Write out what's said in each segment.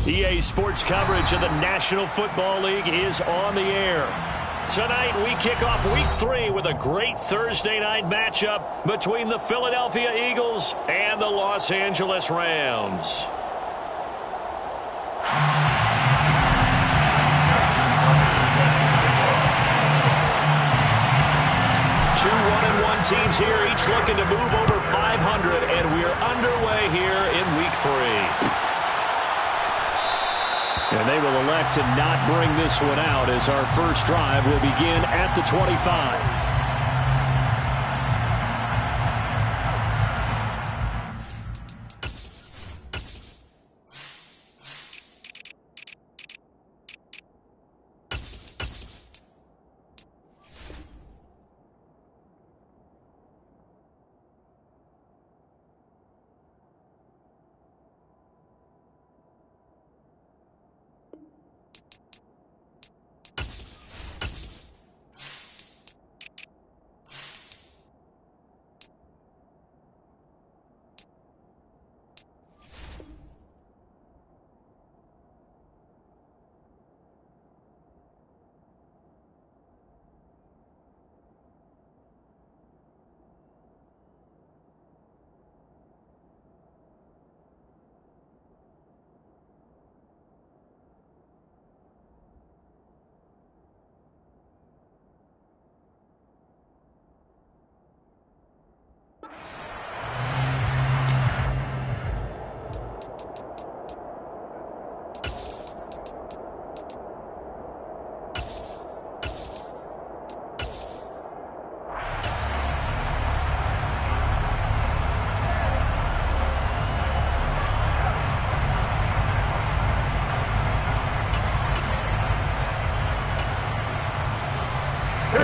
EA Sports coverage of the National Football League is on the air. Tonight, we kick off Week 3 with a great Thursday night matchup between the Philadelphia Eagles and the Los Angeles Rams. Two 1-1 teams here, each looking to move over 500, and we're underway here in Week 3. And they will elect to not bring this one out as our first drive will begin at the 25.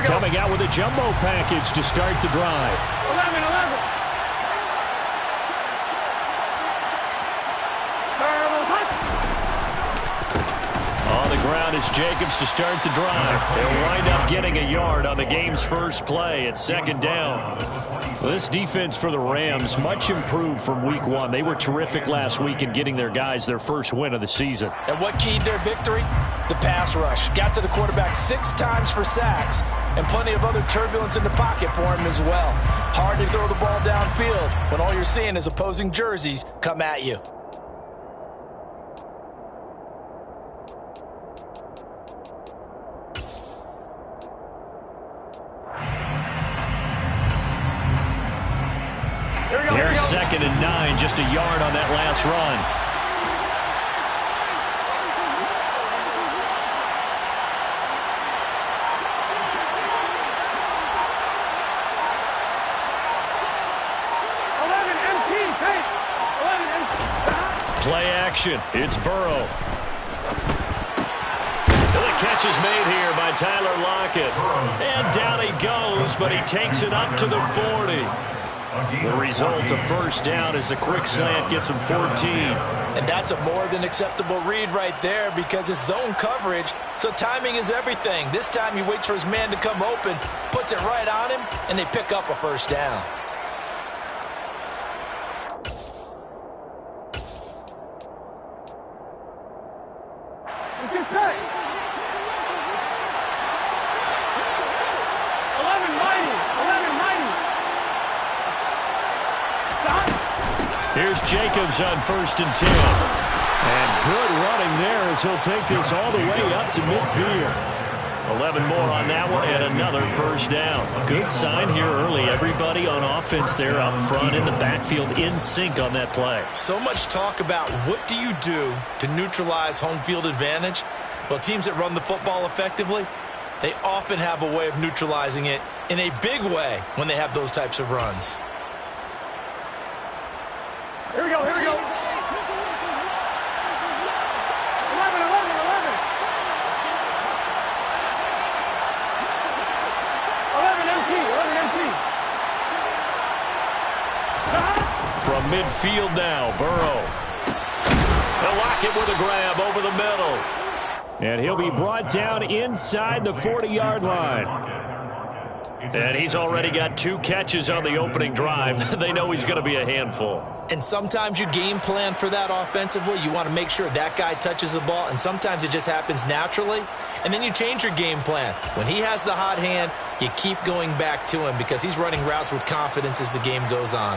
Coming out with a jumbo package to start the drive. 11. On the ground is Jacobs to start the drive. They'll wind up getting a yard on the game's first play at second down. This defense for the Rams, much improved from Week 1. They were terrific last week in getting their guys their first win of the season. And what keyed their victory? The pass rush. Got to the quarterback 6 times for sacks, and plenty of other turbulence in the pocket for him as well. Hard to throw the ball downfield when all you're seeing is opposing jerseys come at you. Here's 2nd and 9, just a yard on that last run. Play action. It's Burrow. The catch is made here by Tyler Lockett. And down he goes, but he takes it up to the 40. The result of first down is a quick slant gets him 14. And that's a more than acceptable read right there because it's zone coverage, so timing is everything. This time he waits for his man to come open, puts it right on him, and they pick up a first down. Here's Jacobs on 1st and 10. And good running there as he'll take this all the way up to midfield. 11 more on that one and another first down. Good sign here early. Everybody on offense there up front in the backfield in sync on that play. So much talk about what do you do to neutralize home field advantage? Well, teams that run the football effectively, they often have a way of neutralizing it in a big way when they have those types of runs. Here we go. 11. 11 empty. From midfield now, Burrow. They'll lock it with a grab over the middle. And he'll be brought down inside the 40-yard line. And he's already got 2 catches on the opening drive. They know he's going to be a handful. And sometimes you game plan for that offensively. You want to make sure that guy touches the ball, and sometimes it just happens naturally. And then you change your game plan. When he has the hot hand, you keep going back to him because he's running routes with confidence as the game goes on.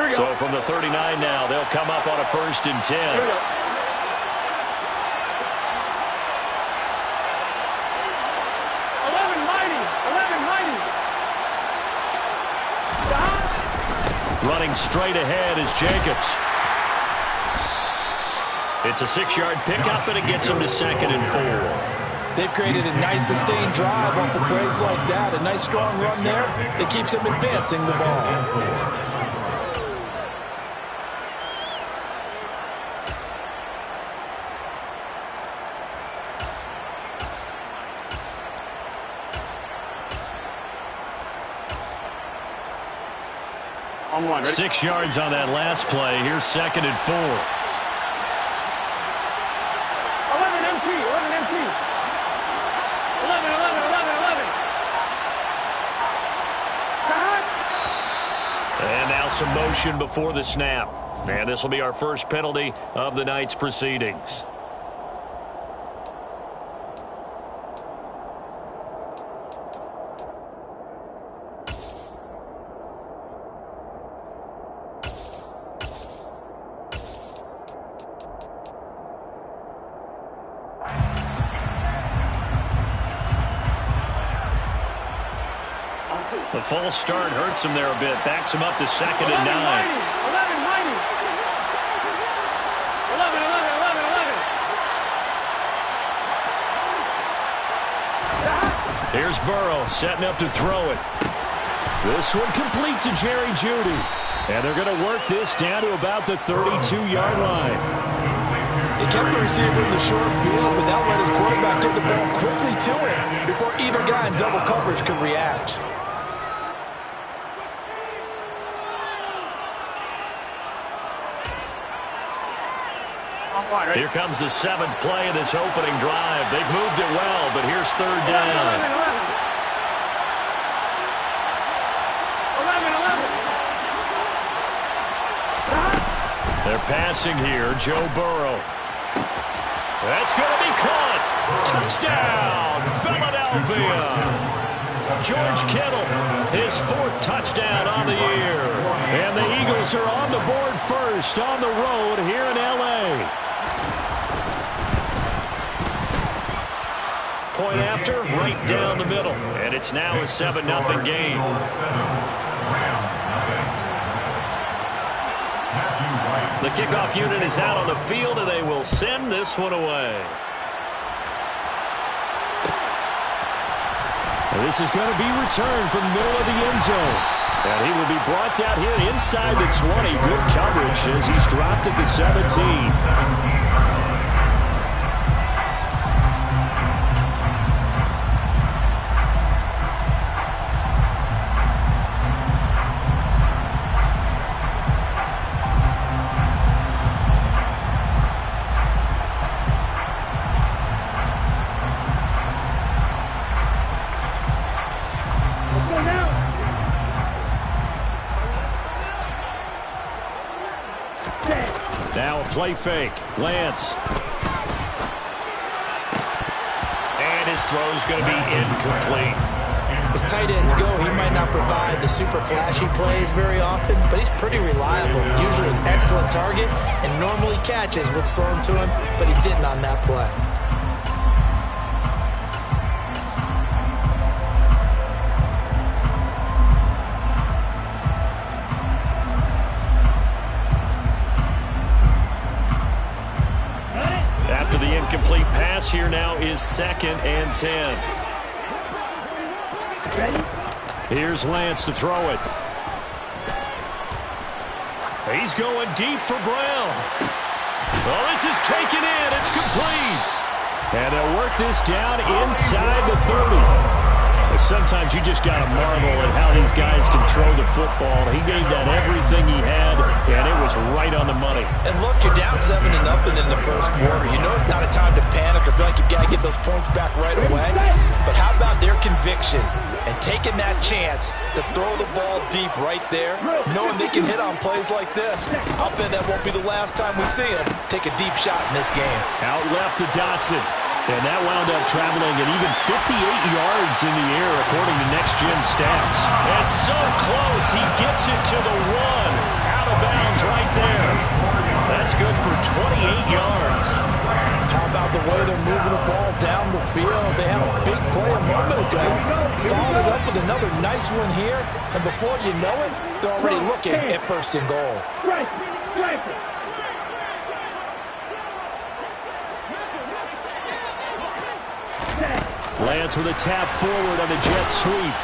So from the 39 now, they'll come up on a 1st and 10. Here we go. Running straight ahead is Jacobs. It's a 6-yard pickup, and it gets him to 2nd and 4. They've created a nice sustained drive off of plays like that. A nice strong run there that keeps them advancing the ball. On one, ready? 6 yards on that last play. Here's 2nd and 4. 11 MT, 11 MT. 11, 11, 11, 11. And now some motion before the snap. And this will be our first penalty of the night's proceedings. The false start hurts him there a bit. Backs him up to 2nd and 9. 11, 11, 11. Here's Burrow setting up to throw it. This one complete to Jerry Jeudy. And they're going to work this down to about the 32-yard line. He kept the receiver in the short field, but that let his quarterback get the ball quickly to him before either guy in double coverage could react. Here comes the 7th play of this opening drive. They've moved it well, but here's 3rd down. 11, 11. They're passing here. Joe Burrow. That's going to be caught. Touchdown, Philadelphia. George Kittle, his 4th touchdown on the year. And the Eagles are on the board first on the road here in L.A. Point after, right down the middle. And it's now a 7-0 game. The kickoff unit is out on the field, and they will send this one away. And this is going to be returned from the middle of the end zone. And he will be brought down here inside the 20. Good coverage as he's dropped at the 17. Now a play fake. Lance. And his throw's going to be incomplete. As tight ends go, he might not provide the super flashy plays very often, but he's pretty reliable. Usually an excellent target and normally catches what's thrown to him, but he didn't on that play. Complete pass here now is 2nd and 10. Here's Lance to throw it. He's going deep for Brown. Well, this is taken in. It's complete. And they'll work this down inside the 30. Sometimes you just got to marvel at how these guys can throw the football. He gave that everything he had, and it was right on the money. And look, you're down 7-0 in the first quarter. You know it's not a time to panic or feel like you've got to get those points back right away. But how about their conviction and taking that chance to throw the ball deep right there, knowing they can hit on plays like this? I'll bet that won't be the last time we see them take a deep shot in this game. Out left to Dotson. And that wound up traveling at even 58 yards in the air, according to Next Gen Stats. And so close, he gets it to the 1. Out of bounds right there. That's good for 28 yards. How about the way they're moving the ball down the field? They had a big play a moment ago. Followed it up with another nice one here. And before you know it, they're already looking at 1st and goal. Right. Lance with a tap forward on the jet sweep.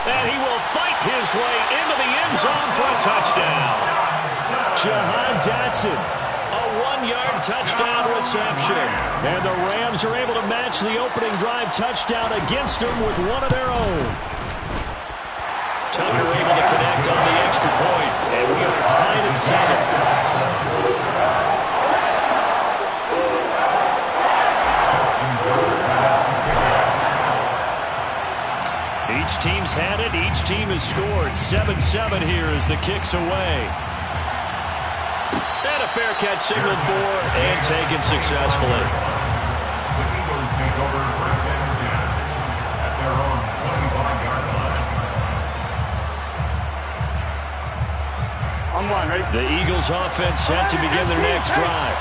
And he will fight his way into the end zone for a touchdown. Jahan Dotson, a 1-yard touchdown reception. And the Rams are able to match the opening drive touchdown against them with one of their own. Tucker able to connect on the extra point. And we are tied at 7. Each team's had it. Each team has scored. 7-7 here as the kick's away. And a fair catch signaled for and taken successfully. The Eagles take over 1st and 10 at their own 25-yard line. On one, ready? The Eagles offense set to begin their next drive.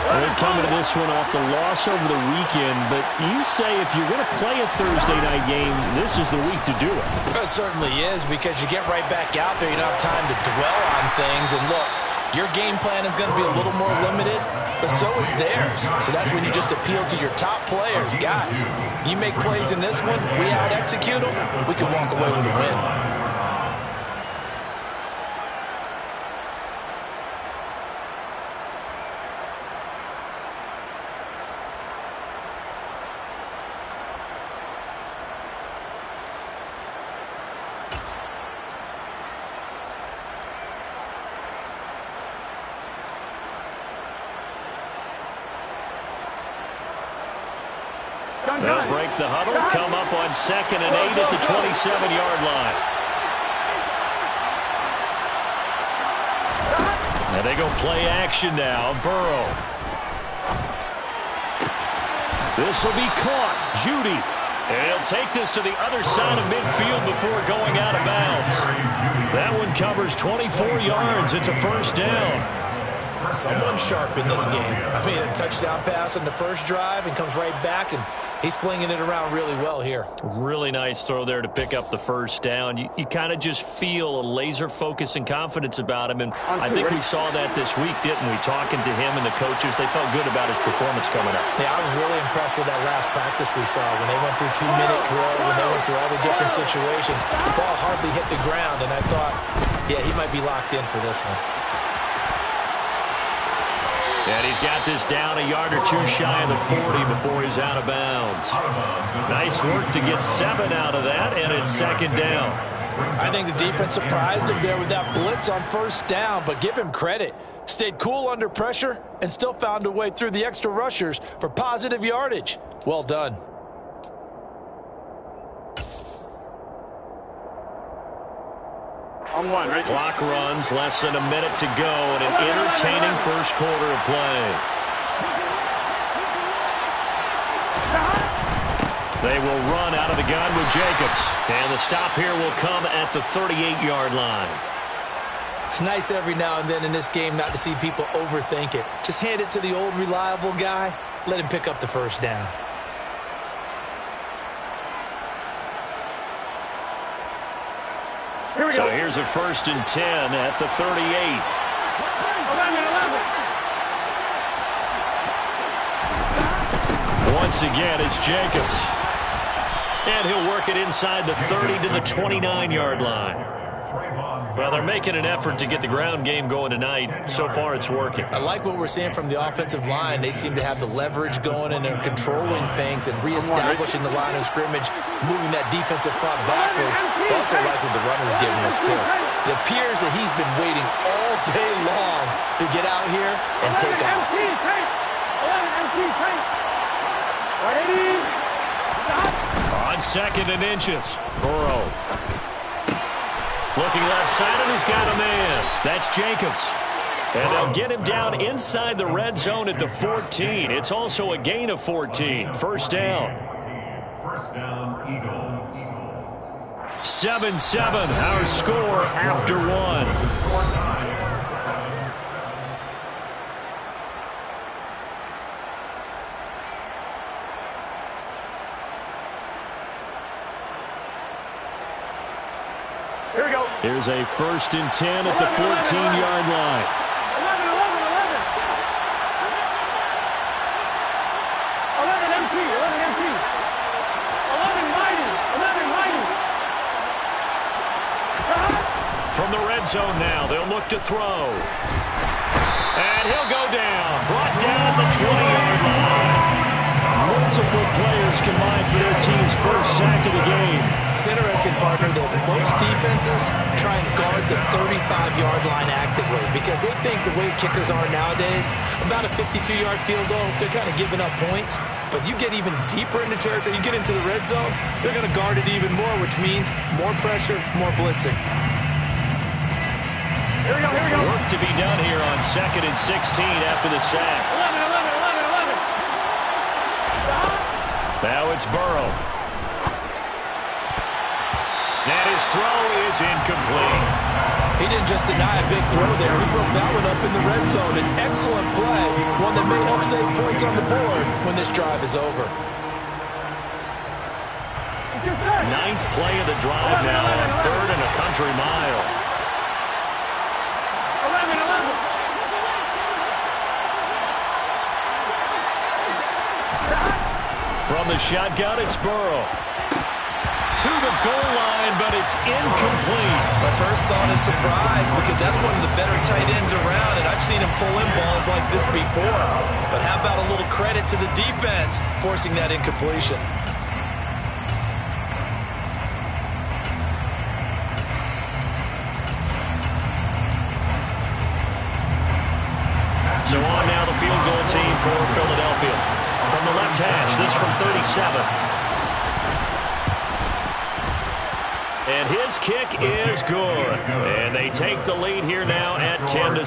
They're coming to this one off the loss over the weekend, but you say if you're going to play a Thursday night game, this is the week to do it. It certainly is, because you get right back out there. You don't have time to dwell on things. And look, your game plan is going to be a little more limited, but so is theirs. So that's when you just appeal to your top players. Guys, you make plays in this one, we out-execute them, we can walk away with a win. They'll break the huddle, come up on 2nd and 8 at the 27-yard line. And they go play action now. Burrow. This will be caught. Judy. And he'll take this to the other side of midfield before going out of bounds. That one covers 24 yards. It's a 1st down. Someone sharp in this game. I mean, a touchdown pass on the first drive and comes right back, and he's flinging it around really well here. Really nice throw there to pick up the 1st down. You kind of just feel a laser focus and confidence about him, and I think we saw that this week, didn't we? Talking to him and the coaches, they felt good about his performance coming up. Yeah, I was really impressed with that last practice we saw when they went through 2-minute drill, when they went through all the different situations. The ball hardly hit the ground, and I thought, yeah, he might be locked in for this one. And he's got this down a yard or 2 shy of the 40 before he's out of bounds. Nice work to get 7 out of that, and it's 2nd down. I think the defense surprised him there with that blitz on 1st down, but give him credit. Stayed cool under pressure and still found a way through the extra rushers for positive yardage. Well done. On one, ready? Clock runs, less than a minute to go, and an entertaining first quarter of play. They will run out of the gun with Jacobs. And the stop here will come at the 38-yard line. It's nice every now and then in this game not to see people overthink it. Just hand it to the old reliable guy. Let him pick up the 1st down. So here's a 1st and 10 at the 38. 11. Once again, it's Jacobs. And he'll work it inside the 30 to the 29-yard line. Well, they're making an effort to get the ground game going tonight. So far, it's working. I like what we're seeing from the offensive line. They seem to have the leverage going, and they're controlling things and reestablishing the line of scrimmage, moving that defensive front backwards. I also like what the runner's giving us, too. It appears that he's been waiting all day long to get out here and take off. On 2nd and inches, Burrow. Looking left side, and he's got a man. That's Jacobs. And they'll get him down inside the red zone at the 14. It's also a gain of 14. First down. First down, Eagles. 7-7, our score after one. Score time, 7. Here we go. Here's a 1st and 10 at the 14-yard line. 11 empty. 11 mighty. From the red zone now, they'll look to throw. And he'll go down. Brought down at the 20-yard line. Multiple players combined for their team's first sack of the game. It's interesting, partner, that most defenses try and guard the 35-yard line actively because they think the way kickers are nowadays, about a 52-yard field goal, they're kind of giving up points. But you get even deeper into territory, you get into the red zone, they're going to guard it even more, which means more pressure, more blitzing. Here we go. Work to be done here on 2nd and 16 after the sack. 11. Now it's Burrow. And his throw is incomplete. He didn't just deny a big throw there. He broke that one up in the red zone. An excellent play, one that may help save points on the board when this drive is over. 9th play of the drive now on 3rd and a country mile. 11. From the shotgun, it's Burrow. To the goal line, but it's incomplete. My first thought is surprise because that's one of the better tight ends around, and I've seen him pull in balls like this before. But how about a little credit to the defense forcing that incompletion? So on now the field goal team for Philadelphia. From the left hash, this from 37. And his kick is good. And they take the lead here now at 10-7.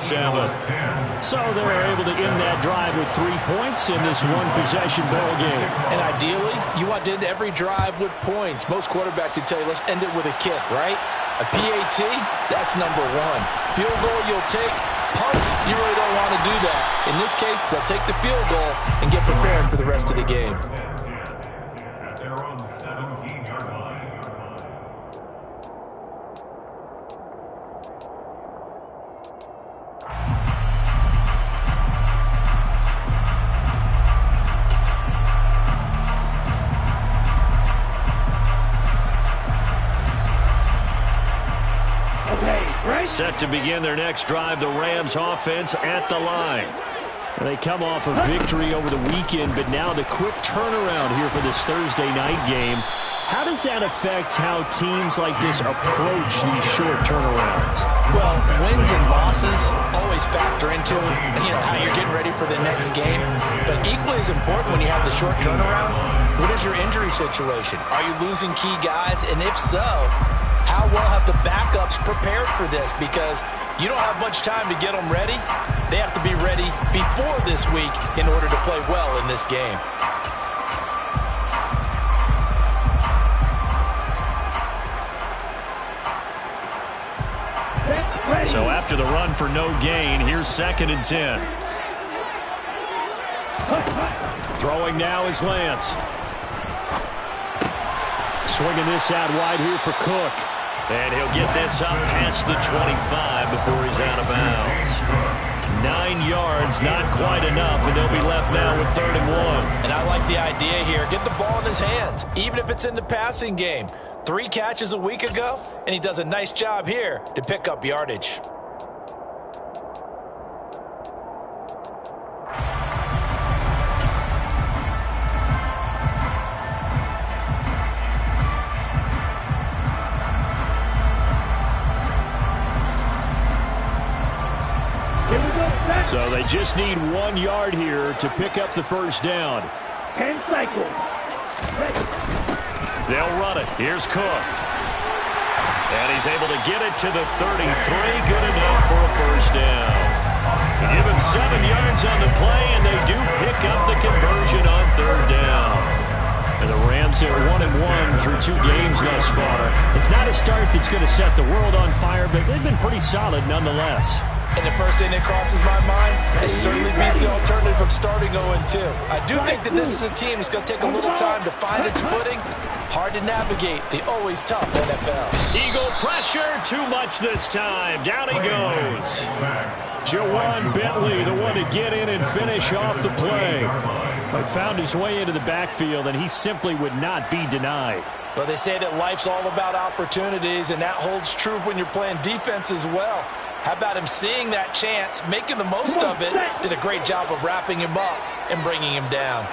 So they're able to end that drive with 3 points in this one-possession ball game. And ideally, you want to end every drive with points. Most quarterbacks would tell you, let's end it with a kick, right? A PAT, that's number one. Field goal you'll take. Punts, you really don't want to do that. In this case, they'll take the field goal and get prepared for the rest of the game. At their own 17-yard line. Set to begin their next drive, the Rams offense at the line. They come off a victory over the weekend, but now the quick turnaround here for this Thursday night game. How does that affect how teams like this approach these short turnarounds? Well, wins and losses always factor into how you're getting ready for the next game. But equally as important when you have the short turnaround, what is your injury situation? Are you losing key guys? And if so, how well have the backups prepared for this? Because you don't have much time to get them ready. They have to be ready before this week in order to play well in this game. So after the run for no gain, here's 2nd and 10. Throwing now is Lance. Swinging this out wide here for Cook. And he'll get this up past the 25 before he's out of bounds. 9 yards, not quite enough, and they'll be left now with 3rd and 1. And I like the idea here. Get the ball in his hands, even if it's in the passing game. 3 catches a week ago, and he does a nice job here to pick up yardage. So they just need 1 yard here to pick up the first down. 10 cycles. They'll run it. Here's Cook. And he's able to get it to the 33. Good enough for a first down. Give him 7 yards on the play, and they do pick up the conversion on 3rd down. And the Rams are 1-1 through 2 games thus far. It's not a start that's going to set the world on fire, but they've been pretty solid nonetheless. And the first thing that crosses my mind, it certainly beats the alternative of starting 0-2. I do think that this is a team that's going to take a little time to find its footing. Hard to navigate the always tough NFL. Eagle pressure, too much this time. Down he goes. Jawan Bentley, the one to get in and finish off the play. He found his way into the backfield, and he simply would not be denied. Well, they say that life's all about opportunities, and that holds true when you're playing defense as well. How about him seeing that chance, making the most of it, did a great job of wrapping him up and bringing him down.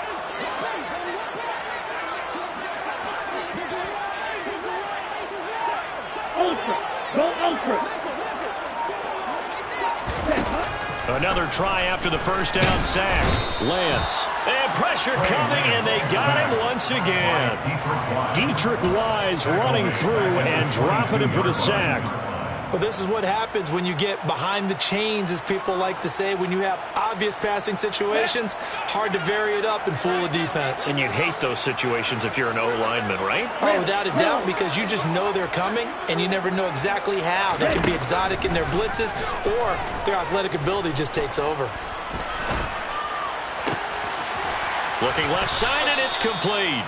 Ultra. Go ultra. Another try after the first down sack. Lance. And pressure coming, and they got him once again. Dietrich Wise running through and dropping him for the sack. Well, this is what happens when you get behind the chains, as people like to say. When you have obvious passing situations, hard to vary it up and fool a defense. And you hate those situations if you're an O-lineman, right? Oh, without a doubt, because you just know they're coming, and you never know exactly how. They can be exotic in their blitzes, or their athletic ability just takes over. Looking left side, and it's complete.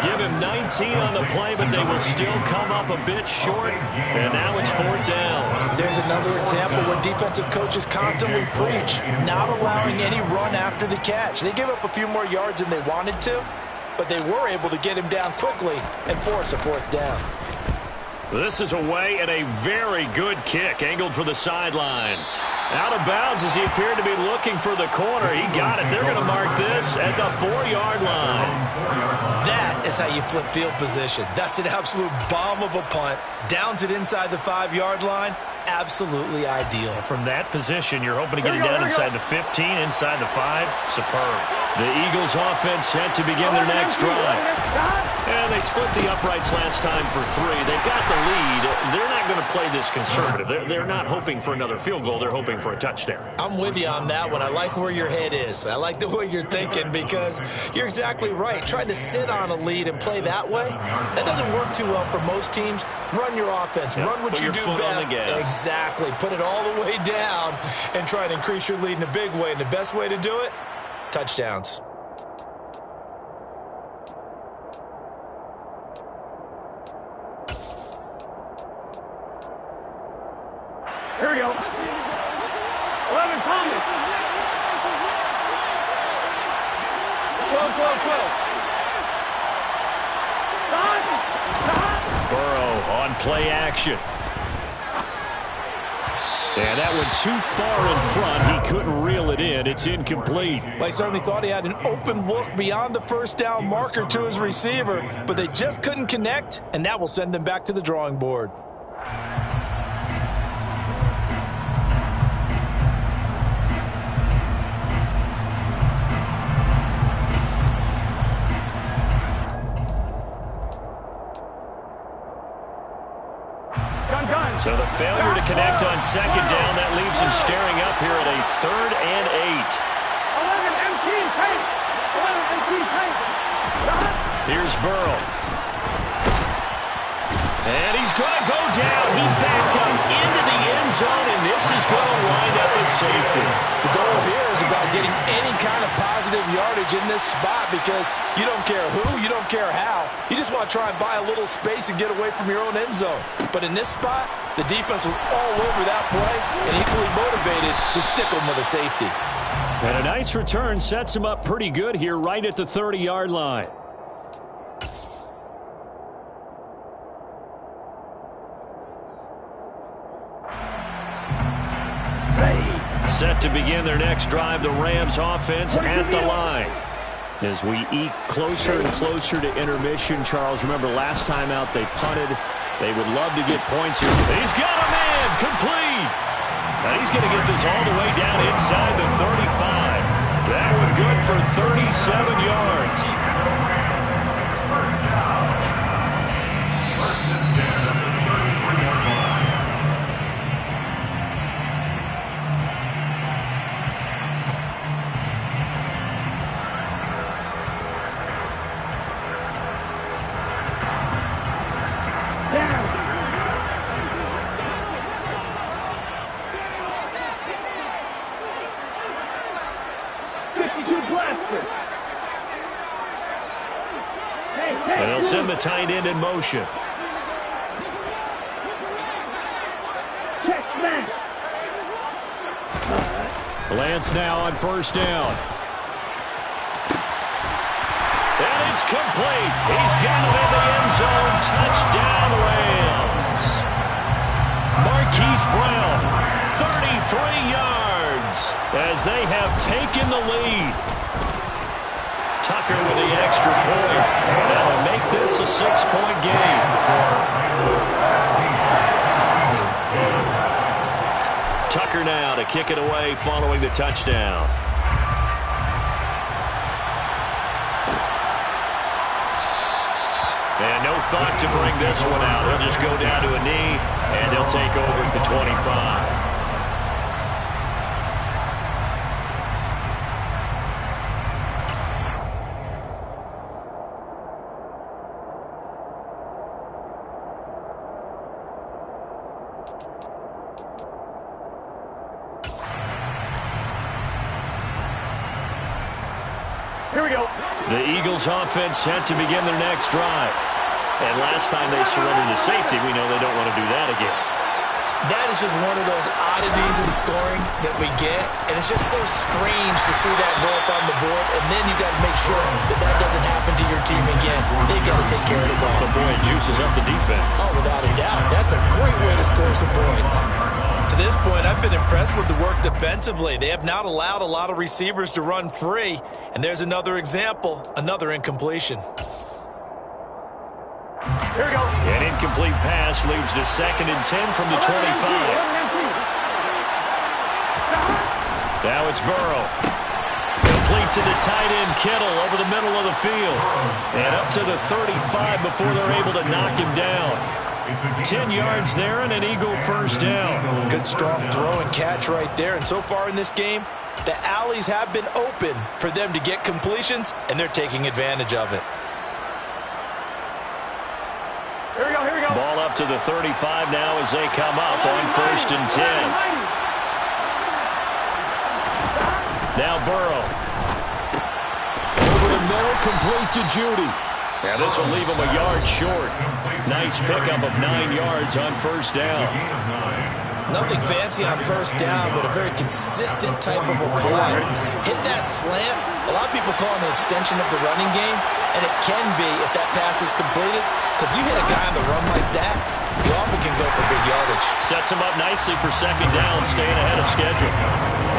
Give him 19 on the play, but they will still come up a bit short. And now it's 4th down. There's another example where defensive coaches constantly preach, not allowing any run after the catch. They gave up a few more yards than they wanted to, but they were able to get him down quickly and force a 4th down. This is away, and a very good kick angled for the sidelines. Out of bounds as he appeared to be looking for the corner. He got it. They're going to mark this at the 4-yard line. That is how you flip field position. That's an absolute bomb of a punt. Downs it inside the 5-yard line. Absolutely ideal. From that position, you're hoping to get it down inside the 15, inside the 5. Superb. The Eagles offense set to begin their next drive. And they split the uprights last time for 3. They've got the lead. They're not going to play this conservative. They're not hoping for another field goal. They're hoping for a touchdown. I'm with you on that one. I like where your head is. I like the way you're thinking, because you're exactly right. Trying to sit on a lead and play that way, that doesn't work too well for most teams. Run your offense. Yep. Run what you do best. Exactly. Put it all the way down and try and increase your lead in a big way. And the best way to do it, touchdowns. Here we go. 11 Thomas. 12. Stop. Burrow on play action. And that went too far in front. He couldn't reel it in. It's incomplete. Well, he certainly thought he had an open look beyond the first down marker to his receiver, but they just couldn't connect, and that will send them back to the drawing board. So the failure to connect on 2nd down, that leaves him staring up here at a 3rd and 8. 11 MT tight. Here's Burrow. And he's going to go down. He backed up into the end zone, and this is going to wind up as safety. The goal here is about getting any kind of positive yardage in this spot, because you don't care who, you don't care how. You just want to try and buy a little space and get away from your own end zone. But in this spot, the defense was all over that play and equally motivated to stick them with a safety. And a nice return sets him up pretty good here right at the 30-yard line. set to begin their next drive. The Rams offense at the line. As we eke closer and closer to intermission, Charles, remember last time out they punted. They would love to get points here. He's got a man complete. Now he's going to get this all the way down inside the 35. That one good for 37 yards. First down. First and 10 at the 33-yard line. They'll send the tight end in motion. Lance now on first down. And it's complete. He's got it in the end zone. Touchdown, Rams. Marquise Brown, 33 yards as they have taken the lead. Tucker with the extra point. That'll make this a 6-point game. Tucker now to kick it away following the touchdown. And no thought to bring this one out. He'll just go down to a knee, and they'll take over at the 25. Here we go. The Eagles offense set to begin their next drive. And last time they surrendered to safety, we know they don't want to do that again. That is just one of those oddities in scoring that we get, and it's just so strange to see that go up on the board, and then you got to make sure that that doesn't happen to your team again. They've got to take care of the ball. But boy, it juices up the defense. Oh, without a doubt. That's a great way to score some points. To this point, I've been impressed with the work defensively. They have not allowed a lot of receivers to run free, and there's another example, another incompletion. Here we go. An incomplete pass leads to 2nd and 10 from the 25. Now it's Burrow. Complete to the tight end Kittle over the middle of the field. And up to the 35 before they're able to knock him down. 10 yards there and an Eagle first down. Good strong throw and catch right there. And so far in this game, the alleys have been open for them to get completions, and they're taking advantage of it. Here we go, here we go. Ball up to the 35 now as they come up on 1st and 10. Now Burrow. Over the middle, complete to Judy. Now this will leave him a yard short. Nice pickup of 9 yards on first down. Nothing fancy on first down, but a very consistent type of a play. Hit that slant. A lot of people call it an extension of the running game, and it can be if that pass is completed, because you hit a guy on the run like that, you often can go for big yardage. Sets him up nicely for 2nd down, staying ahead of schedule.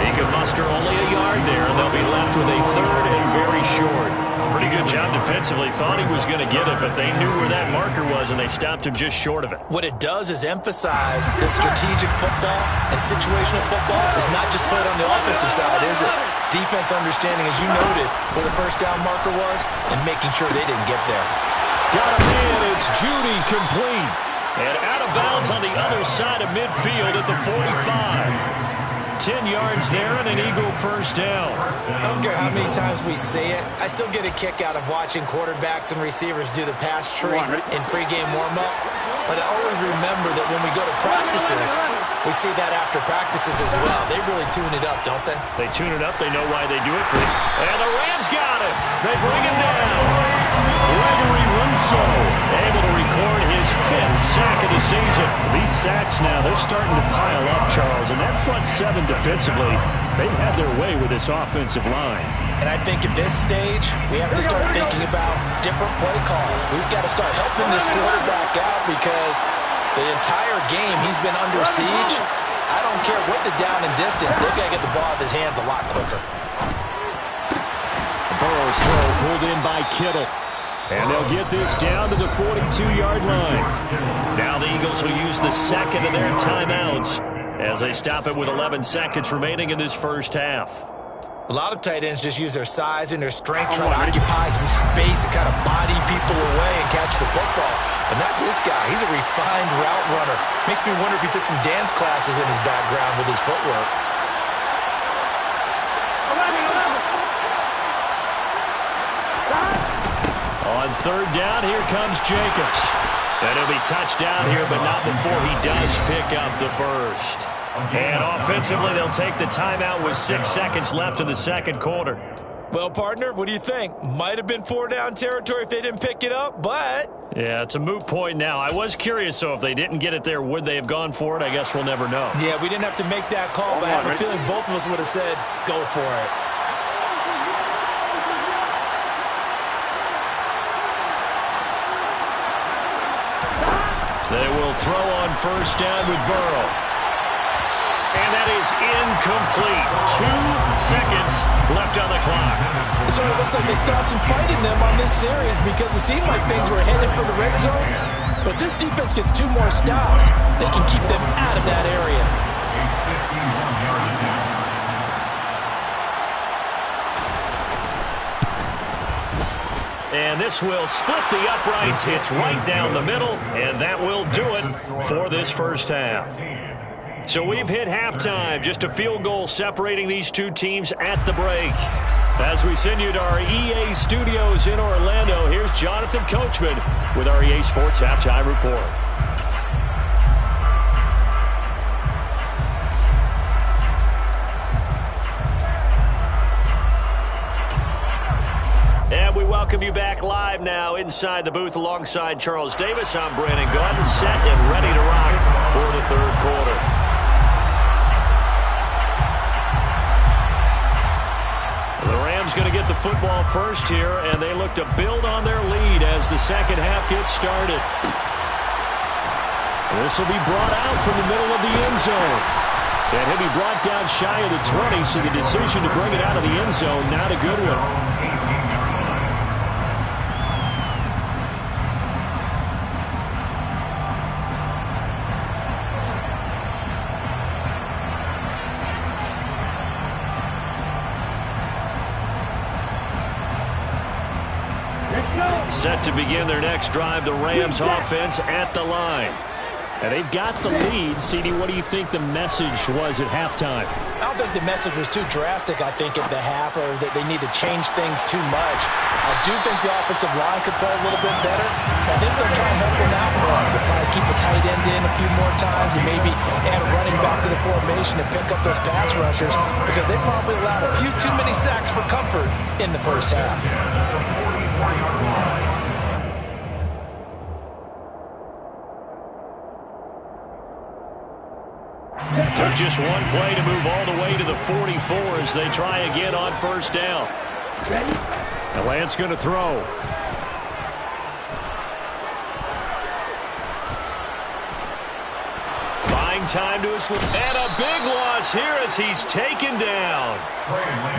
He can muster only a yard there, and they'll be left with a 3rd and very short. Pretty good job defensively. Thought he was going to get it, but they knew where that marker was, and they stopped him just short of it. What it does is emphasize that strategic football and situational football is not just played on the offensive side, is it? Defense understanding, as you noted, where the first down marker was and making sure they didn't get there. Got a man. It's Judy complete. And out of bounds on the other side of midfield at the 45. 10 yards there and an Eagle first down. I don't care how many times we say it, I still get a kick out of watching quarterbacks and receivers do the pass tree in pregame warm-up. But I always remember that when we go to practices, we see that after practices as well. They really tune it up, don't they? They tune it up. They know why they do it. And the Rams got it. They bring him down. Gregory Rousseau able to record his 5th sack of the season. These sacks now, they're starting to pile up, Charles. And that front 7 defensively, they've had their way with this offensive line. And I think at this stage, we have to start thinking about different play calls. We've got to start helping this quarterback out because the entire game he's been under siege. I don't care what the down and distance. They've got to get the ball out of his hands a lot quicker. Burrow's throw pulled in by Kittle. And they'll get this down to the 42-yard line. Now the Eagles will use the second of their timeouts as they stop it with 11 seconds remaining in this first half. A lot of tight ends just use their size and their strength, trying to occupy some space and kind of body people away and catch the football. But not this guy. He's a refined route runner. Makes me wonder if he took some dance classes in his background with his footwork. On third down, here comes Jacobs. And he'll be touched down here, but not before he does pick up the first. And offensively, they'll take the timeout with 6 seconds left in the second quarter. Well, partner, what do you think? Might have been 4-down territory if they didn't pick it up, but... Yeah, it's a moot point now. I was curious, so if they didn't get it there, would they have gone for it? I guess we'll never know. Yeah, we didn't have to make that call, but I have a feeling both of us would have said, go for it. They will throw on first down with Burrow. And that is incomplete. 2 seconds left on the clock. So it looks like they stopped some fight in them on this series because it seemed like things were headed for the red zone. But this defense gets 2 more stops. They can keep them out of that area. And this will split the uprights. It's right down the middle, and that will do it for this first half. So we've hit halftime. Just a field goal separating these two teams at the break. As we send you to our EA studios in Orlando, here's Jonathan Coachman with our EA Sports Halftime Report. And we welcome you back live now inside the booth alongside Charles Davis. I'm Brandon Gaudin, set and ready to rock for the third quarter. The Rams going to get the football first here, and they look to build on their lead as the second half gets started. This will be brought out from the middle of the end zone. And he'll be brought down shy of the 20, so the decision to bring it out of the end zone, not a good one. Set to begin their next drive, the Rams offense at the line. And they've got the lead. CD, what do you think the message was at halftime? I don't think the message was too drastic, I think, at the half, or that they need to change things too much. I do think the offensive line could play a little bit better. I think they'll try and help them out more. They'll probably keep a tight end in a few more times and maybe add a running back to the formation to pick up those pass rushers because they probably allowed a few too many sacks for comfort in the first half. Took just one play to move all the way to the 44 as they try again on first down. And Lance going to throw. Buying time to his left. And a big loss here as he's taken down.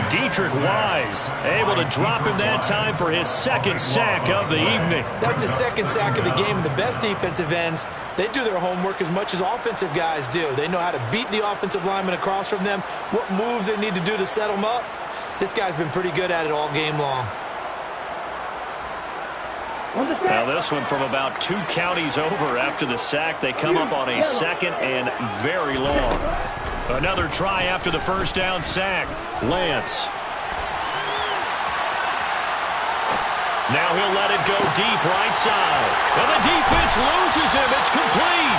Dietrich Wise able to drop him that time for his second sack of the evening. That's his second sack of the game, and the best defensive ends, they do their homework as much as offensive guys do. They know how to beat the offensive lineman across from them, what moves they need to do to set them up. This guy's been pretty good at it all game long. Now this one from about 2 counties over after the sack. They come up on a second and very long. Another try after the first down sack. Lance. Now he'll let it go deep right side. And the defense loses him. It's complete.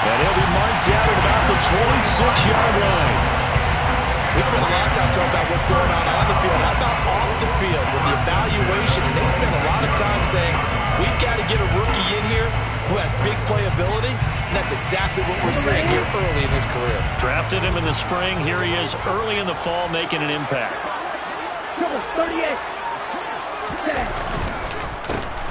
And he'll be marked down at about the 26-yard line. We spent a lot of time talking about what's going on the field. How about off the field with the evaluation? And they spend a lot of time saying, we've got to get a rookie in here who has big playability. And that's exactly what we're seeing here early in his career. Drafted him in the spring. Here he is early in the fall making an impact. Number 38.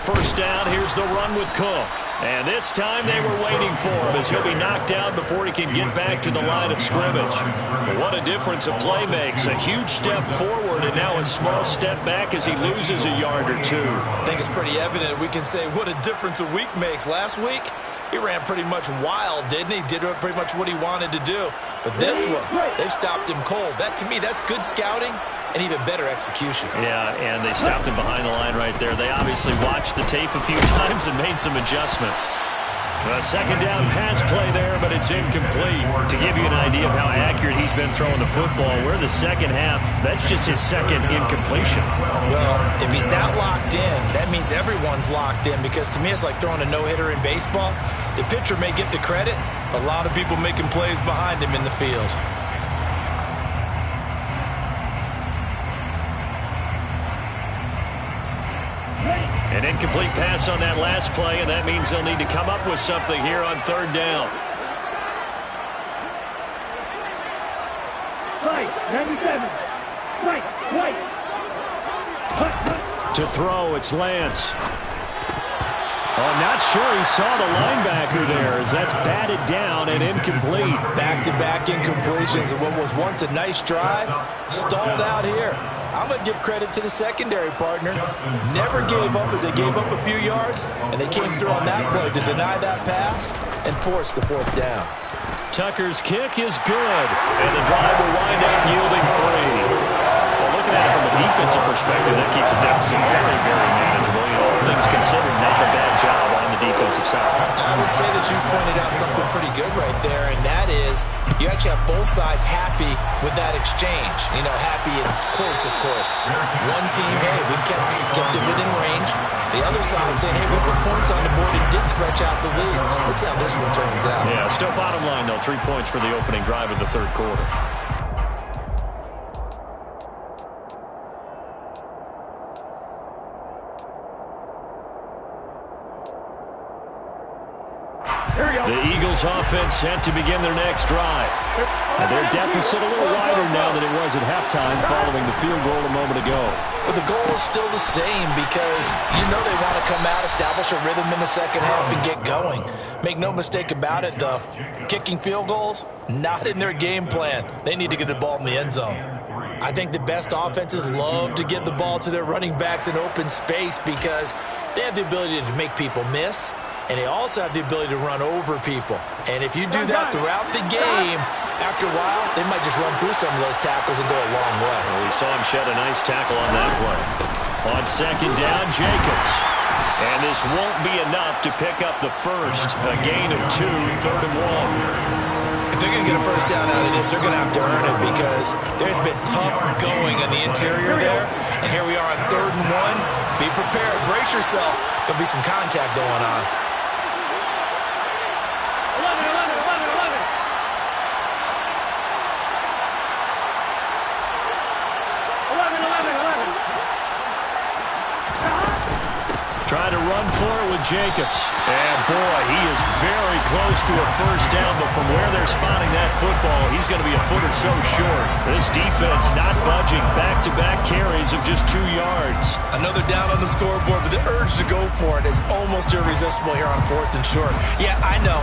First down, here's the run with Cook. And this time they were waiting for him as he'll be knocked down before he can get back to the line of scrimmage. What a difference a play makes. A huge step forward and now a small step back as he loses a yard or two. I think it's pretty evident we can say what a difference a week makes. Last week, he ran pretty much wild, didn't he? Did pretty much what he wanted to do. But this one, they stopped him cold. That, to me, that's good scouting and even better execution. Yeah, and they stopped him behind the line right there. They obviously watched the tape a few times and made some adjustments. A second down pass play there, but it's incomplete. To give you an idea of how accurate he's been throwing the football, we're the second half. That's just his second incompletion. Well, if he's not locked in, that means everyone's locked in, because to me it's like throwing a no-hitter in baseball. The pitcher may get the credit, a lot of people making plays behind him in the field. An incomplete pass on that last play, and that means they'll need to come up with something here on third down. Right, 97. Right. To throw, it's Lance. Oh, not sure he saw the linebacker there as that's batted down and incomplete. Back-to-back incompletions of what was once a nice drive, stalled out here. I'm going to give credit to the secondary partner. Never gave up as they gave up a few yards, and they came through on that play to deny that pass and force the fourth down. Tucker's kick is good, and the drive will wind up yielding 3. Well, looking at it from a defensive perspective, that keeps the deficit very, very manageable. All things considered, not a bad job on the defensive side. I would say that you've pointed out something pretty good right there, and that is you actually have both sides happy with that exchange. You know, happy in quotes, of course. One team, hey, we've kept it within range. The other side saying, hey, we put points on the board and did stretch out the lead. Let's see how this one turns out. Yeah, still bottom line, though, 3 points for the opening drive of the third quarter. The Eagles offense set to begin their next drive. And their deficit a little wider now than it was at halftime following the field goal a moment ago. But the goal is still the same, because you know they want to come out, establish a rhythm in the second half, and get going. Make no mistake about it, though. Kicking field goals, not in their game plan. They need to get the ball in the end zone. I think the best offenses love to get the ball to their running backs in open space because they have the ability to make people miss, and they also have the ability to run over people. And if you do that throughout the game, after a while, they might just run through some of those tackles and go a long way. Well, we saw him shed a nice tackle on that play. On second down, Jacobs. And this won't be enough to pick up the first. A gain of 2, 3rd and 1. If they're going to get a first down out of this, they're going to have to earn it, because there's been tough going on the interior there. And here we are on 3rd and 1. Be prepared. Brace yourself. There'll be some contact going on. 11. Trying to run for it with Jacobs. And, boy, he is very close to a first down, but from where they're spotting that football, he's going to be a foot or so short. This defense not budging. Back-to-back carries of just 2 yards. Another down on the scoreboard, but the urge to go for it is almost irresistible here on 4th and short. Yeah, I know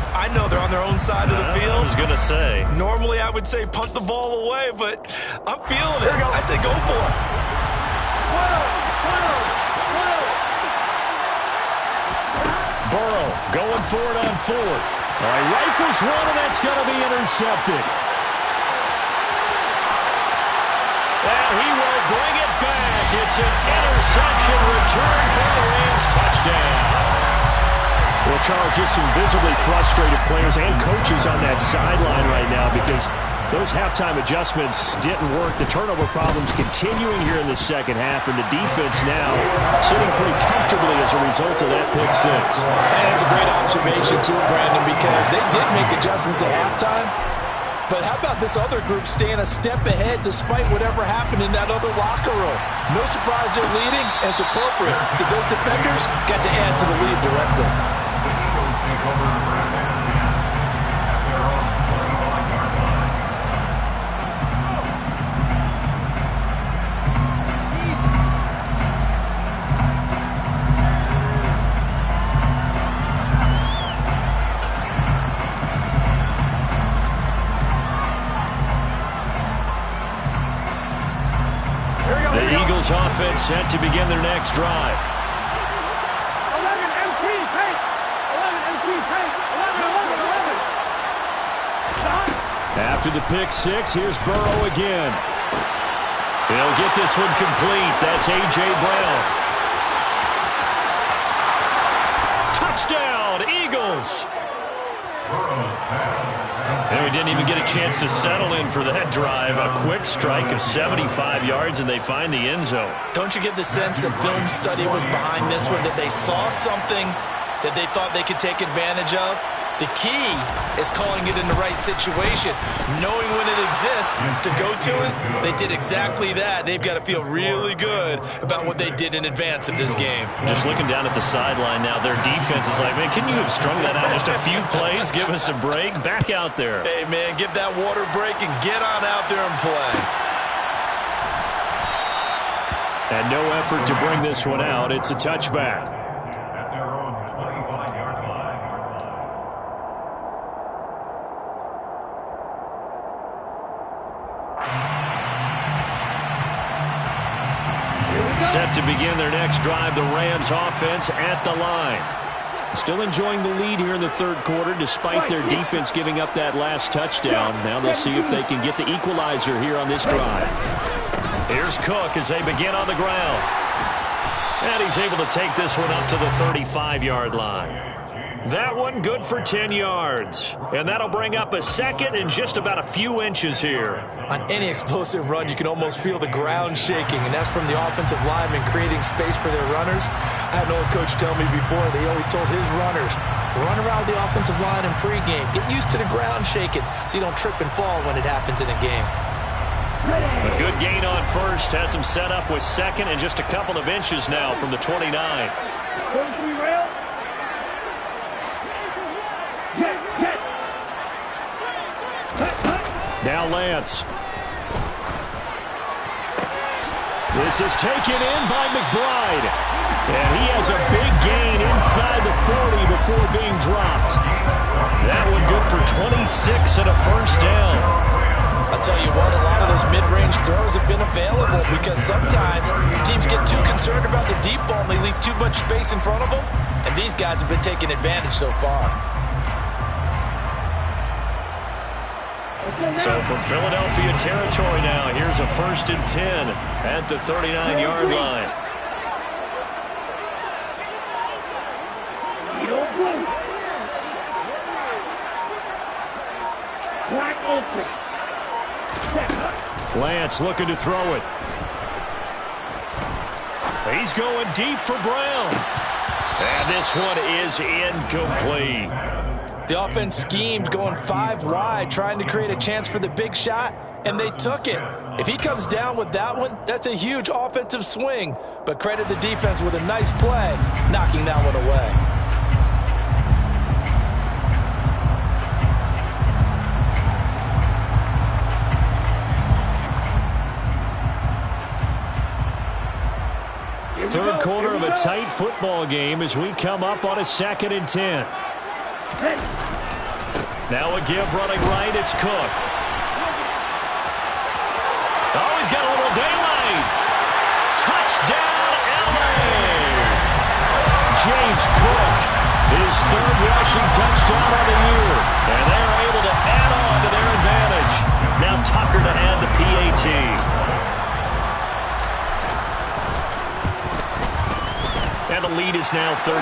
they're on their own side of the field. I was going to say. Normally, I would say punt the ball away, but I'm feeling it. I say go for it. Burrow going for it on 4th. All right, rifles one, and that's going to be intercepted. And he will bring it back. It's an interception return for the Rams. Touchdown. Well, Charles, just some visibly frustrated players and coaches on that sideline right now because those halftime adjustments didn't work. The turnover problems continuing here in the second half, and the defense now sitting pretty comfortably as a result of that pick six. And it's a great observation, too, Brandon, because they did make adjustments at halftime. But how about this other group staying a step ahead despite whatever happened in that other locker room? No surprise they're leading, and it's appropriate that those defenders got to add to the lead directly. Take over first down and 10 at their own 25-yard line. offense set to begin their next drive. 11 MP paint. 11 MP paint. 11. After the pick six, here's Burrow again. He'll get this one complete. That's A.J. Brown. Touchdown, Eagles. And we didn't even get a chance to settle in for that drive. A quick strike of 75 yards, and they find the end zone. Don't you get the sense that film study was behind this one, that they saw something that they thought they could take advantage of? The key is calling it in the right situation, knowing when it exists to go to it. They did exactly that. They've got to feel really good about what they did in advance of this game. Just looking down at the sideline now, their defense is like, man, can you have strung that out just a few plays? Give us a break. Back out there. Hey, man, give that water break and get on out there and play. And no effort to bring this one out. It's a touchback. Set to begin their next drive, the Rams offense at the line. Still enjoying the lead here in the third quarter despite their defense giving up that last touchdown. Now they'll see if they can get the equalizer here on this drive. Here's Cook as they begin on the ground. And he's able to take this one up to the 35-yard line. That one good for 10 yards. And that'll bring up a second and just about a few inches here. On any explosive run, you can almost feel the ground shaking, and that's from the offensive linemen creating space for their runners. I had an old coach tell me before, they always told his runners, run around the offensive line in pregame. Get used to the ground shaking so you don't trip and fall when it happens in a game. A good gain on first has him set up with second and just a couple of inches now from the 29. Now Lance. This is taken in by McBride. And he has a big gain inside the 40 before being dropped. That one good for 26 and a first down. I'll tell you what, a lot of those mid-range throws have been available because sometimes teams get too concerned about the deep ball and they leave too much space in front of them. And these guys have been taking advantage so far. So from Philadelphia territory now, here's a 1st and 10 at the 39-yard line. Lance looking to throw it. He's going deep for Brown. And this one is incomplete. The offense schemed going 5 wide, trying to create a chance for the big shot, and they took it. If he comes down with that one, that's a huge offensive swing. But credit the defense with a nice play, knocking that one away. Third quarter of a tight football game as we come up on a 2nd and 10. Now a give running right, it's Cook. Oh, he's got a little daylight. Touchdown, LA! James Cook, his 3rd rushing touchdown of the year. And they're able to add on to their advantage. Now Tucker to add the PAT. And the lead is now 13.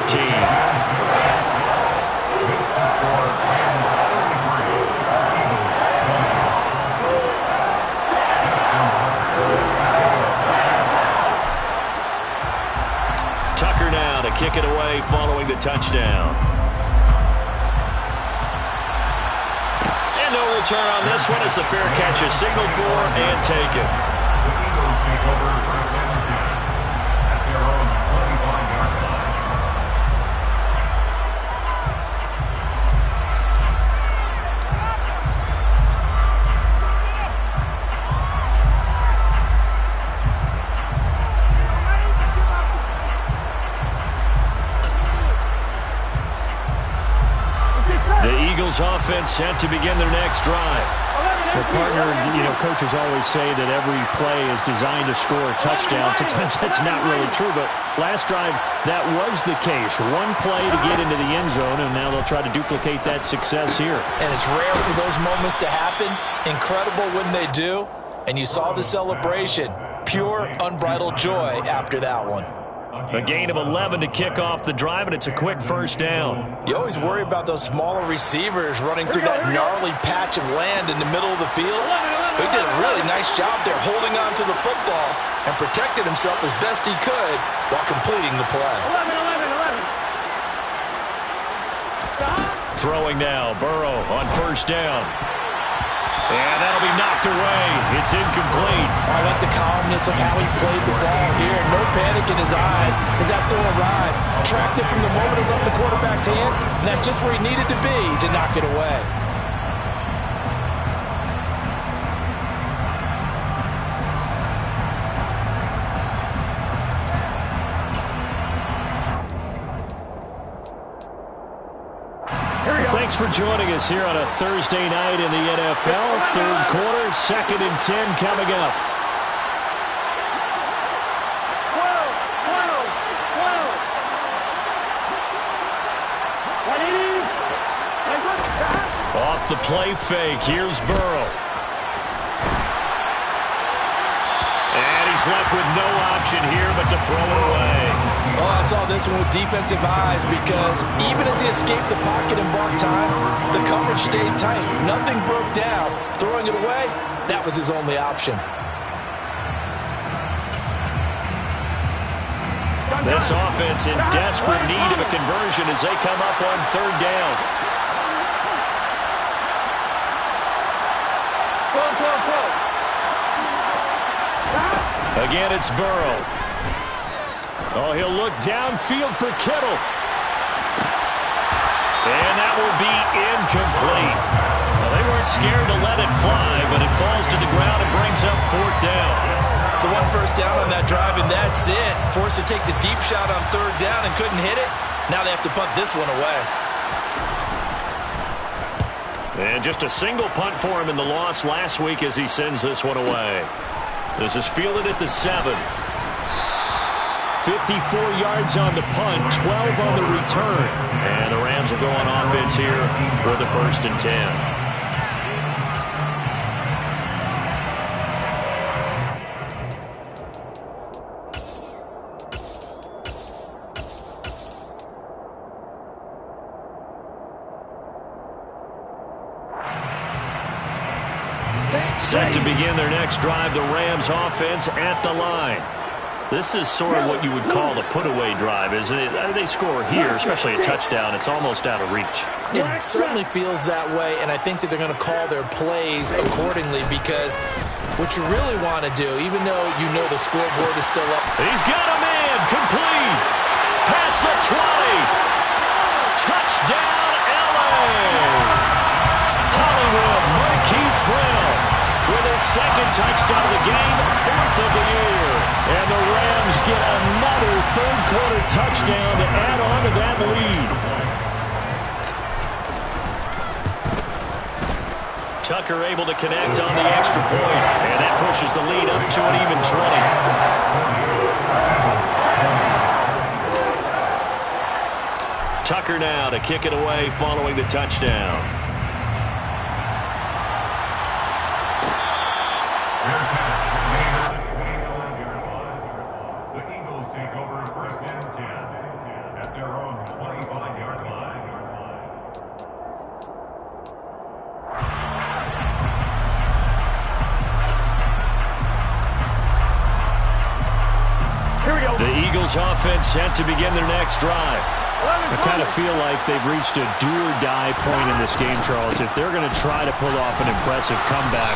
Tucker now to kick it away following the touchdown. And no return on this one as the fair catch is signaled for and taken. The Eagles take over 1st and 10 at their own 25-yard line. The Eagles offense set to begin their next drive. Well, partner, coaches always say that every play is designed to score a touchdown. Sometimes that's not really true, but last drive, that was the case. One play to get into the end zone, and now they'll try to duplicate that success here. And it's rare for those moments to happen. Incredible when they do. And you saw the celebration. Pure, unbridled joy after that one. A gain of 11 to kick off the drive, and it's a quick first down. You always worry about those smaller receivers running through that gnarly patch of land in the middle of the field. But he did a really nice job there holding on to the football and protected himself as best he could while completing the play. 11. Throwing now, Burrow on first down. And that'll be knocked away. It's incomplete. I like the calmness of how he played the ball here. No panic in his eyes as that throw arrived. Tracked it from the moment it left the quarterback's hand, and that's just where he needed to be to knock it away. Thanks for joining us here on a Thursday night in the NFL. Third quarter, 2nd and 10 coming up. 12. Off the play fake, here's Burrow. And he's left with no option here but to throw it away. Oh, I saw this one with defensive eyes because even as he escaped the pocket and bought time, the coverage stayed tight. Nothing broke down. Throwing it away, that was his only option. This offense in desperate need of a conversion as they come up on third down. Again, it's Burrow. Oh, he'll look downfield for Kittle. And that will be incomplete. Well, they weren't scared to let it fly, but it falls to the ground and brings up fourth down. So one first down on that drive, and that's it. Forced to take the deep shot on third down and couldn't hit it. Now they have to punt this one away. And just a single punt for him in the loss last week as he sends this one away. This is fielded at the 7. 54 yards on the punt, 12 on the return. And the Rams will go on offense here with the 1st and 10. Set to begin their next drive, the Rams offense at the line. This is sort of what you would call a put-away drive, isn't it? They score here, especially a touchdown. It's almost out of reach. It certainly feels that way, and I think that they're going to call their plays accordingly because what you really want to do, even though you know the scoreboard is still up. He's got a man, complete. Past the 20. Touchdown, L.A. Hollywood, Marquise Brown with his 2nd touchdown of the game, 4th of the year. And the Rams get another third-quarter touchdown to add on to that lead. Tucker able to connect on the extra point, and that pushes the lead up to an even 20. Tucker now to kick it away following the touchdown. Offense set to begin their next drive. I kind of feel like they've reached a do-or-die point in this game, Charles. If they're going to try to pull off an impressive comeback,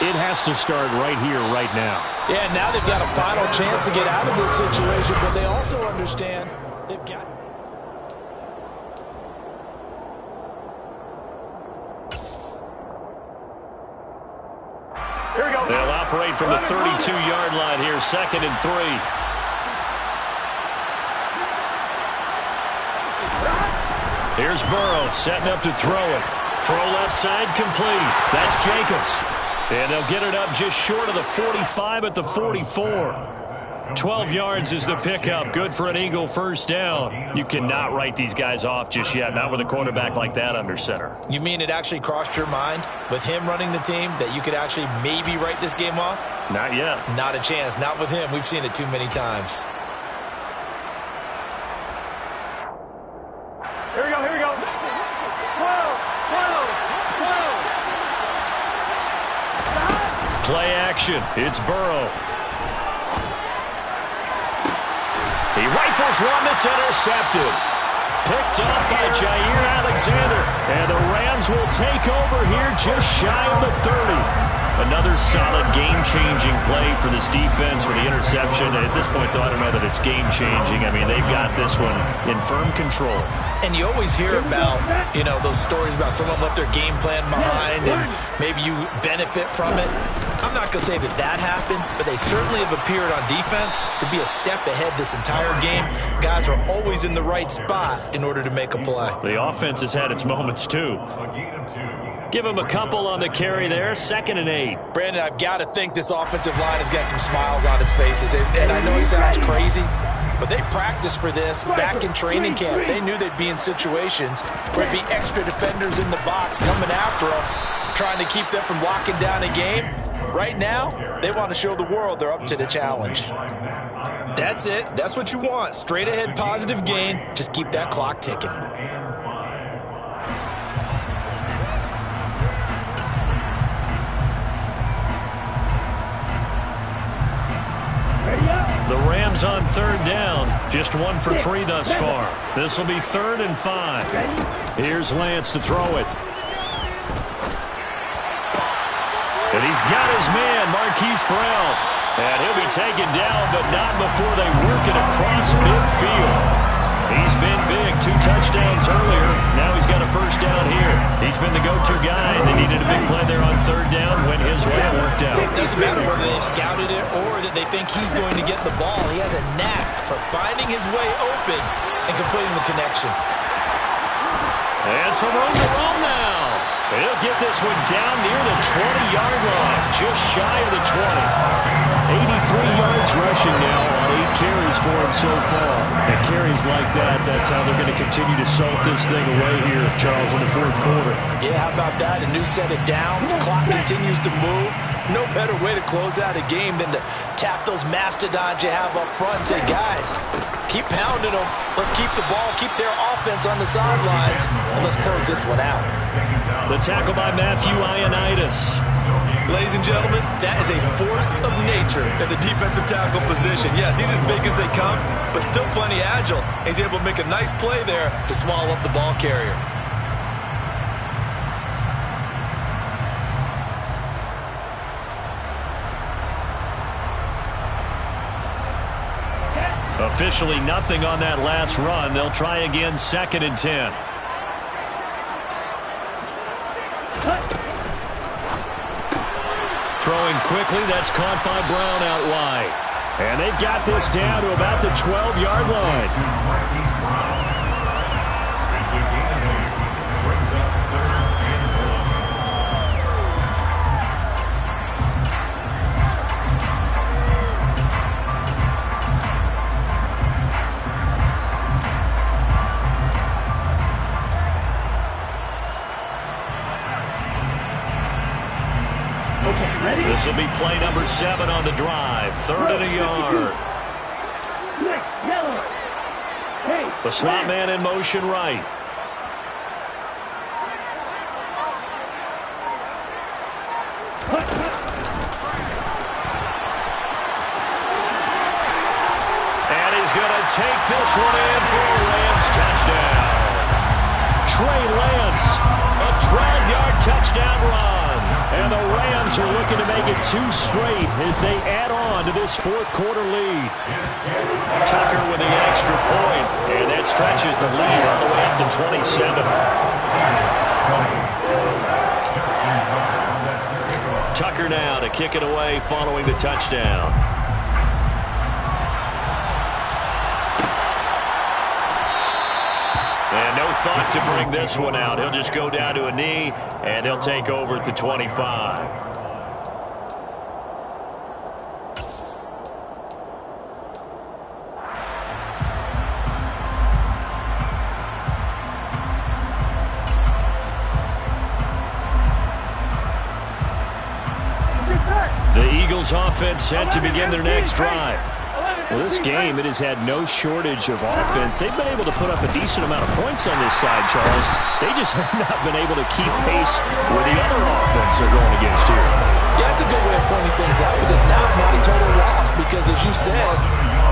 it has to start right here, right now. Yeah, now they've got a final chance to get out of this situation, but they also understand they've got... Here we go. They'll operate from the 32-yard line here, 2nd and 3. Here's Burrow setting up to throw it. Throw left side complete. That's Jacobs. And they'll get it up just short of the 45 at the 44. 12 yards is the pickup. Good for an Eagle first down. You cannot write these guys off just yet, not with a quarterback like that under center. You mean it actually crossed your mind with him running the team that you could actually maybe write this game off? Not yet. Not a chance. Not with him. We've seen it too many times. Here we go, here we go. 12, 12, 12. Play action. It's Burrow. He rifles one that's intercepted. Picked up by Jair Alexander. And the Rams will take over here just shy of the 30. Another solid game-changing play for this defense for the interception. And at this point, though, I don't know that it's game-changing. I mean, they've got this one in firm control. And you always hear about, those stories about someone left their game plan behind and maybe you benefit from it. I'm not going to say that happened, but they certainly have appeared on defense to be a step ahead this entire game. Guys are always in the right spot in order to make a play. The offense has had its moments, too. Give him a couple on the carry there. 2nd and 8. Brandon, I've got to think this offensive line has got some smiles on its faces. And I know it sounds crazy, but they practiced for this back in training camp. They knew they'd be in situations where there'd be extra defenders in the box coming after them, trying to keep them from locking down a game. Right now, they want to show the world they're up to the challenge. That's it. That's what you want. Straight ahead positive gain. Just keep that clock ticking. The Rams on 3rd down. Just 1 for 3 thus far. This will be 3rd and 5. Here's Lance to throw it. And he's got his man, Marquise Brown. And he'll be taken down, but not before they work it across midfield. He's been big. 2 touchdowns earlier. Now he's got a first down here. He's been the go-to guy. They needed a big play there on 3rd down. Went his way. It worked out. It doesn't matter whether they scouted it or that they think he's going to get the ball. He has a knack for finding his way open and completing the connection. And some room to roam now. He'll get this one down near the 20-yard line, just shy of the 20. 83 yards rushing now on 8 carries for him so far. And carries like that, that's how they're going to continue to salt this thing away here, Charles, in the 4th quarter. Yeah, how about that? A new set of downs. Clock continues to move. No better way to close out a game than to tap those mastodons you have up front and say, guys, keep pounding them. Let's keep the ball, keep their offense on the sidelines, and let's close this one out. The tackle by Matthew Ioannidis. Ladies and gentlemen, that is a force of nature at the defensive tackle position. Yes, he's as big as they come, but still plenty agile. He's able to make a nice play there to swallow up the ball carrier. Officially nothing on that last run. They'll try again, 2nd and 10. Throwing quickly, that's caught by Brown out wide. And they've got this down to about the 12-yard line. This will be play number 7 on the drive. 3rd and a yard. The slot man in motion right. And he's going to take this one in for a Rams touchdown. Trey Lance, a 12-yard touchdown run. And the Rams are looking to make it 2 straight as they add on to this 4th quarter lead. Tucker with the extra point, and that stretches the lead all the way up to 27. Tucker now to kick it away following the touchdown. And no thought to bring this one out. He'll just go down to a knee, and they'll take over at the 25. The Eagles offense set to begin their next drive. Well, this game, it has had no shortage of offense. They've been able to put up a decent amount of points on this side, Charles. They just have not been able to keep pace with the other offense they're going against here. Yeah, that's a good way of pointing things out because now it's not a total loss because, as you said,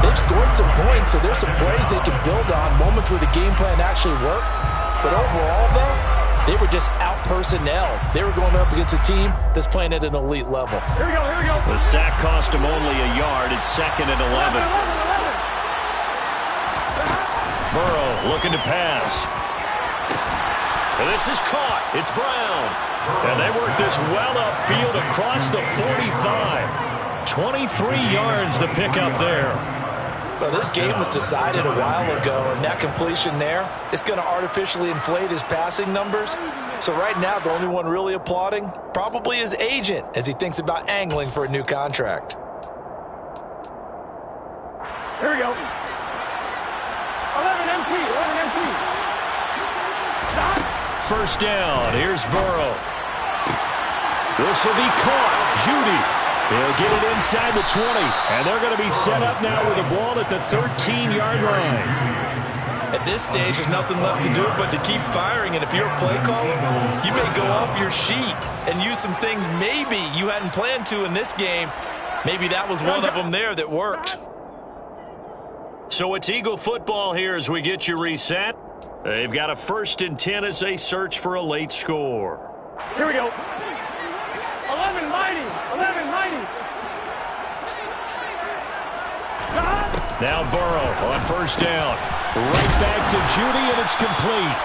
they've scored some points, so there's some plays they can build on, moments where the game plan actually worked. But overall, though, they were just out-personnel. They were going up against a team that's playing at an elite level. Here we go, here we go. The sack cost him only a yard. It's 2nd and 11. Burrow looking to pass. And this is caught. It's Brown. And they work this well upfield across the 45. 23 yards the pickup there. Well, this game was decided a while ago, and that completion there is going to artificially inflate his passing numbers. So right now, the only one really applauding probably his agent as he thinks about angling for a new contract. Here we go. 11 MT, 11 MT. Stop. First down. Here's Burrow. This will be caught. Judy. They'll get it inside the 20, and they're going to be set up now with the ball at the 13-yard line. At this stage, there's nothing left to do but to keep firing, and if you're a play caller, you may go off your sheet and use some things maybe you hadn't planned to in this game. Maybe that was one of them there that worked. So it's Eagle football here as we get you reset. They've got a 1st and 10 as they search for a late score. Here we go. 11 mighty, 11 mighty. Stop. Now Burrow on first down. Right back to Judy, and it's complete.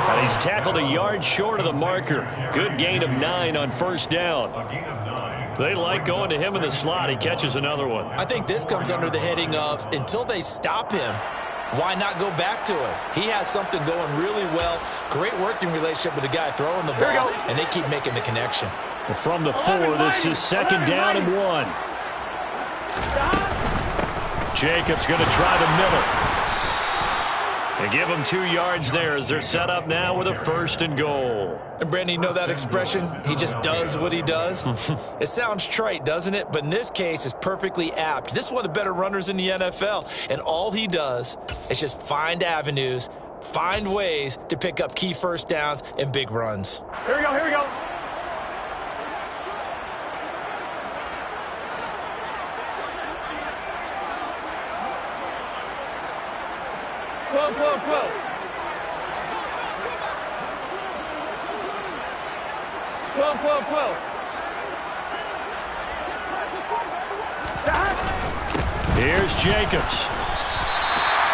And he's tackled a yard short of the marker. Good gain of 9 on first down. They like going to him in the slot. He catches another one. I think this comes under the heading of until they stop him, why not go back to him? He has something going really well. Great working relationship with the guy throwing the ball, and they keep making the connection. Well, from the 4, this is 2nd down and 1. Jacobs going to try the middle. And give him 2 yards there as they're set up now with a 1st and goal. And Brandon, you know that expression? He just does what he does. It sounds trite, doesn't it? But in this case, it's perfectly apt. This is one of the better runners in the NFL. And all he does is just find avenues, find ways to pick up key first downs and big runs. Here we go, here we go. Twelve. 12. Here's Jacobs.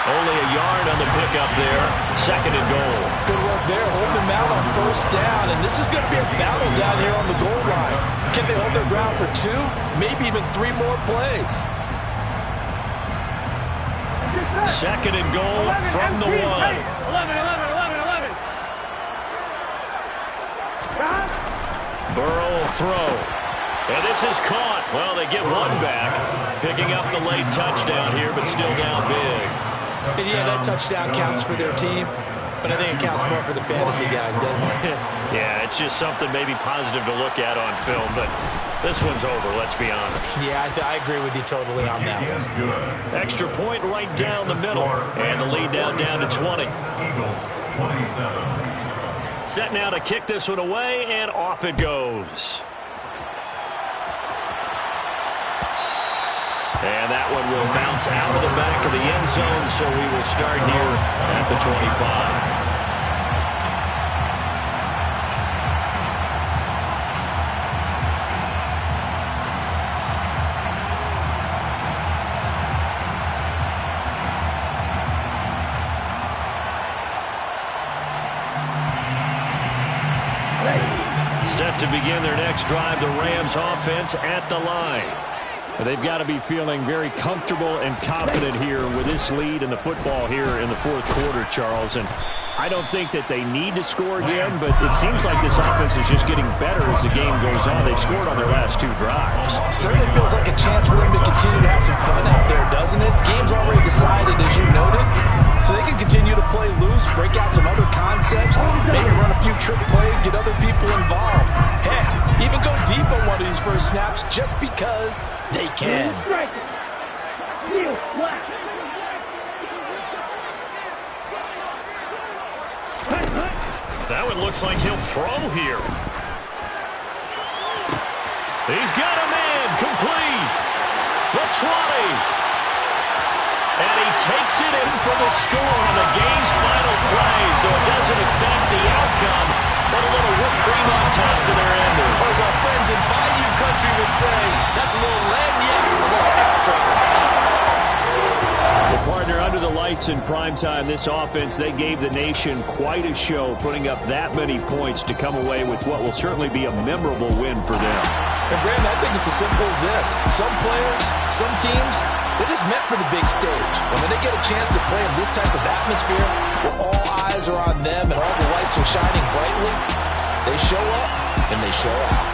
Only a yard on the pickup there. 2nd and goal. Good work there, holding him out on first down. And this is going to be a battle down here on the goal line. Can they hold their ground for 2, maybe even 3 more plays? 2nd and goal from the 1. 11. Burrow will throw. And this is caught. Well, they get one back. Picking up the late touchdown here, but still down big. And yeah, that touchdown counts for their team, but I think it counts more for the fantasy guys, doesn't it? Yeah, it's just something maybe positive to look at on film, but this one's over, let's be honest. Yeah, I agree with you totally on that one. Extra point right down the middle, and the lead down to 20. Eagles, 27. Set now to kick this one away, and off it goes. And that one will bounce out of the back of the end zone, so we will start here at the 25. Set to begin their next drive, the Rams offense at the line. They've got to be feeling very comfortable and confident here with this lead in the football here in the fourth quarter, Charles. And I don't think that they need to score again, but it seems like this offense is just getting better as the game goes on. They've scored on their last 2 drives. Certainly feels like a chance for them to continue to have some fun out there, doesn't it? Game's already decided, as you noted. So they can continue to play loose, break out some other concepts, maybe run a few trick plays, get other people involved. Heck, even go deep on one of these first snaps just because they can. That one looks like he'll throw here. He's got a man complete. The 20. And he takes it in for the score on the game's final play, so it doesn't affect the outcome, but a little whipped cream on top to their ender. Or as our friends in Bayou Country would say, that's a little lagniappe, a little extra on top. Well, partner, under the lights in primetime, this offense, they gave the nation quite a show, putting up that many points to come away with what will certainly be a memorable win for them. And, Brandon, I think it's as simple as this. Some players, some teams, they're just meant for the big stage. And when they get a chance to play in this type of atmosphere, where all eyes are on them and all the lights are shining brightly, they show up and they show out.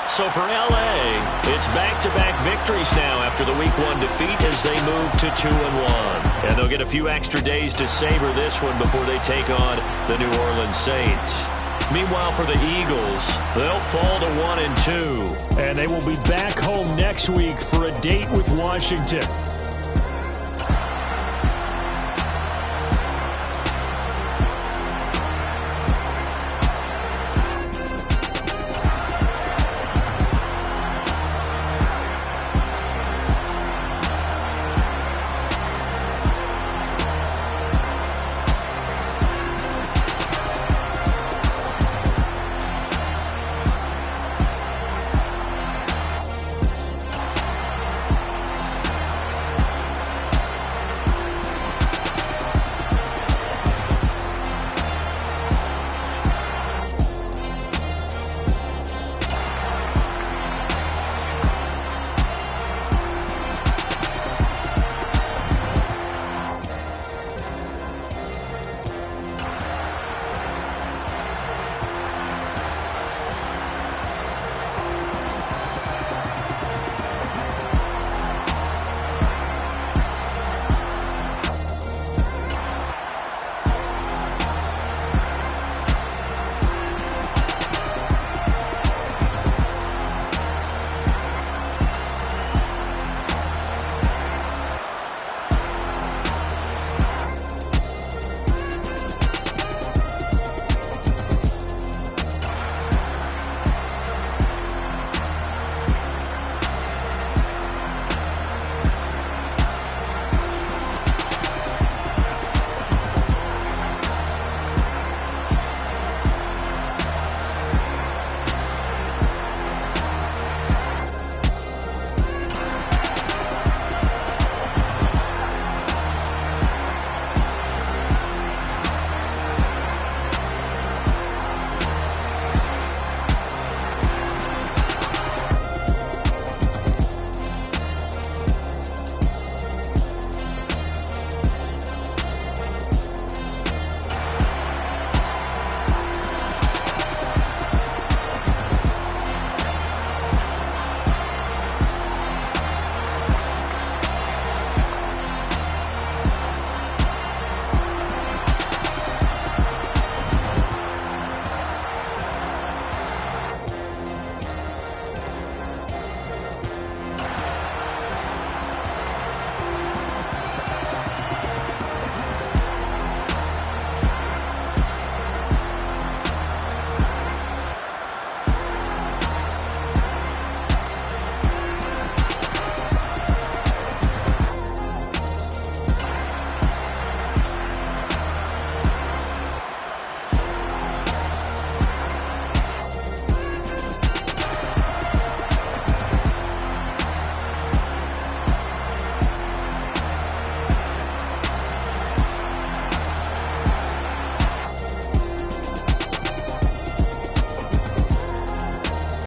So for L.A., it's back-to-back victories now after the Week 1 defeat as they move to 2-1. And they'll get a few extra days to savor this one before they take on the New Orleans Saints. Meanwhile, for the Eagles, they'll fall to 1-2. And they will be back home next week for a date with Washington.